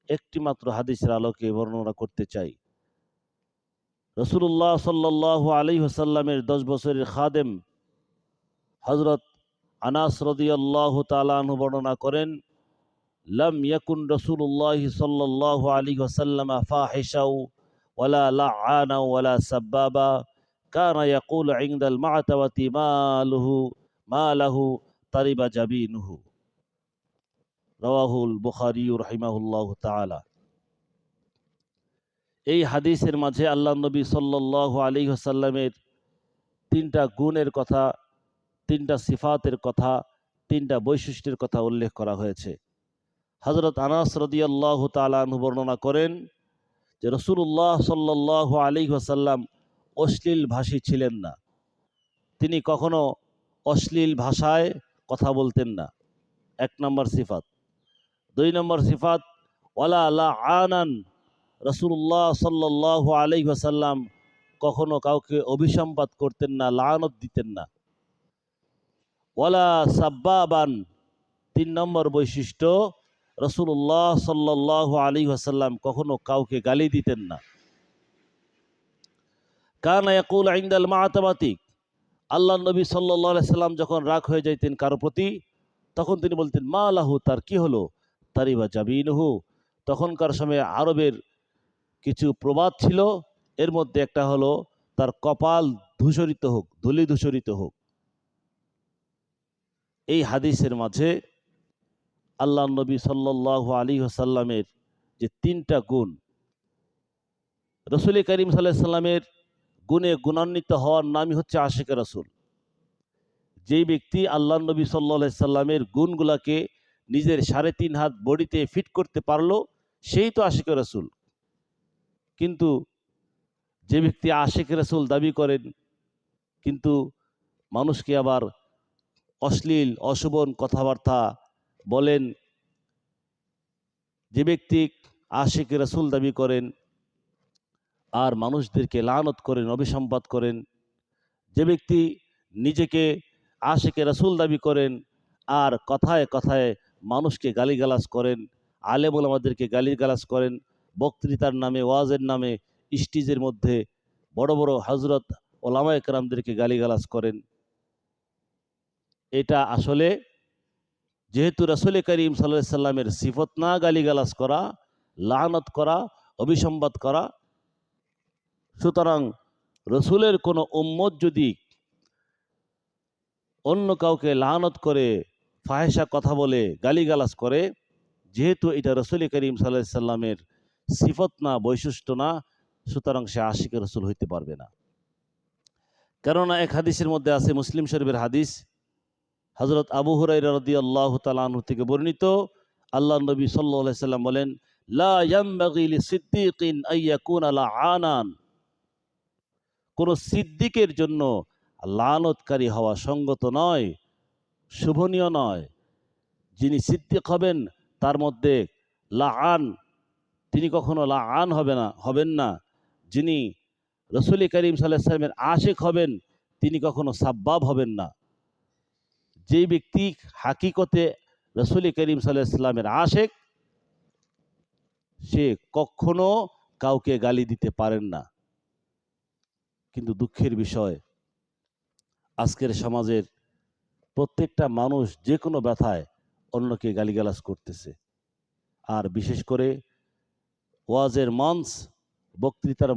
একটি মাত্র হাদিসের আলোকে বর্ণনা করতে চাই। রাসূলুল্লাহ সাল্লাল্লাহু আলাইহি ওয়াসাল্লামের 10 বছরের খাদেম হযরত আনাস রাদিয়াল্লাহু তাআলা আনহু বর্ণনা করেন, লাম ইয়াকুন রাসূলুল্লাহ সাল্লাল্লাহু আলাইহি ওয়াসাল্লাম ফাহিশাও ওয়ালা লাআনা ওয়ালা সাব্বাবা, কানা ইয়াকুলু ইনদাল মা'তাওয়াতি মালাহু তারিবা জাবিনুহু। রাওয়াহুল বুখারী রাহিমাহুল্লাহু তাআলা। এই হাদিসের মাঝে আল্লাহ নবী সাল্লাল্লাহু আলাইহি ওয়াসাল্লামের 3টা গুণের কথা, 3টা সিফাতের কথা, 3টা বৈশিষ্ট্যের কথা উল্লেখ করা হয়েছে। হযরত আনাস রাদিয়াল্লাহু তাআলা আনহু বর্ণনা করেন যে রাসূলুল্লাহ সাল্লাল্লাহু আলাইহি ওয়াসাল্লাম অশ্লীল ভাষী ছিলেন না। তিনি কখনো অশ্লীল ভাষায় কথা বলতেন না, 1 নম্বর সিফাত। 2 নম্বর সিফাত, ওয়ালা লাআনান, রাসূলুল্লাহ সাল্লাল্লাহু আলাইহি ওয়াসাল্লাম কখনো কাউকে অভিসম্পাত করতেন না, লানত দিতেন না। ওয়ালা সাব্বাবান, 3 নম্বর বৈশিষ্ট্য, রাসূলুল্লাহ সাল্লাল্লাহু আলাইহি ওয়াসাল্লাম কখনো কাউকে গালি দিতেন না। কানা ইয়াকুল ইনদাল মা'তাবাতি, আল্লাহ নবী সাল্লাল্লাহু আলাইহি সাল্লাম যখন রাগ হয়ে যাইতেন কারো প্রতি, তখন তিনি বলতেন মা লাহু, তার কি হলো, তারিবা জাবিনুহু। তখনকার সময়ে আরবের কিছু প্রবাদ ছিল, এর মধ্যে একটা হলো তার কপাল ধূসরিত হোক, ধূলি ধূসরিত হোক। এই হাদিসের মাঝে আল্লাহ নবী সাল্লাল্লাহু আলাইহি ওয়াসাল্লামের যে 3টা গুণ, রাসূল করিম সাল্লাল্লাহু আলাইহি সাল্লামের গুণে গুণান্বিত হওয়ার নামই হচ্ছে আশিকে রাসূল। যেই ব্যক্তি আল্লাহ নবী সাল্লাল্লাহু আলাইহি সাল্লামের গুণগুলাকে নিজের 3.5 হাত বডিতে ফিট করতে পারলো, সেই তো আশিকে রাসূল। কিন্তু যে ব্যক্তি আশিকে রাসূল দাবি করেন, কিন্তু মানুষকে আবার অশ্লীল অশোভন কথাবার্তা বলেন, যে ব্যক্তি আশিকে রাসূল দাবি করেন আর মানুষদেরকে লানত করেন, অভিসম্পাত করেন, যে ব্যক্তি নিজেকে আশিকে রাসূল দাবি করেন আর কথায় কথায় মানুষকে গালিগালাজ করেন, আলেম ওলামাদেরকে গালিগালাজ করেন, বক্তৃতার নামে, ওয়াজের নামে স্টেজের মধ্যে বড় বড় হযরত ওলামায়ে কেরামদেরকে গালিগালাজ করেন, এটা আসলে যেহেতু রাসূল করিম সাল্লাল্লাহু আলাইহি সাল্লামের সিফত না গালিগালাজ করা, লানত করা, অভিসম্পাত করা, সুতরাং রসুলের কোনো উম্মত যদি অন্য কাউকে লানত করে, ফাহেসা কথা বলে, গালিগালাজ করে, যেহেতু এটা রাসূল করিম সাল্লাল্লাহু আলাইহি সাল্লামের সিফত না, বৈশিষ্ট্য না, সুতরাং সে আশিকে রাসূল হইতে পারবে না। কেননা এক হাদিসের মধ্যে আছে, মুসলিম শরীফের হাদিস, হযরত আবু হুরায়রা রাদিয়াল্লাহু তাআলা আনহু থেকে বর্ণিত, আল্লাহর নবী সাল্লাল্লাহু আলাইহি সাল্লাম বলেন, লা ইয়ানবাগি লিসিদ্দীকিন আইয়াকুনা লাআনান, কোন সিদ্দিকের জন্য লানতকারী হওয়া সঙ্গত নয়, শোভনীয় নয়। যিনি সিদ্দিক হবেন তার মধ্যে লাআন, তিনি কখনো লাআন হবেন না। যিনি রাসূল করিম সাল্লাল্লাহু আলাইহি সাল্লামের আশিক হবেন তিনি কখনো সাব্বাব হবেন না। যে ব্যক্তি হাকিকতে রাসূল করিম সাল্লাল্লাহু আলাইহি সাল্লামের আশিক, সে কখনো কাউকে গালি দিতে পারেন না। কিন্তু দুঃখের বিষয়, আজকের সমাজের প্রত্যেকটা মানুষ যে কোনো ব্যথায় অন্যকে গালিগালাজ করতেছে। আর বিশেষ করে ওয়াজের মঞ্চ, বক্তৃতার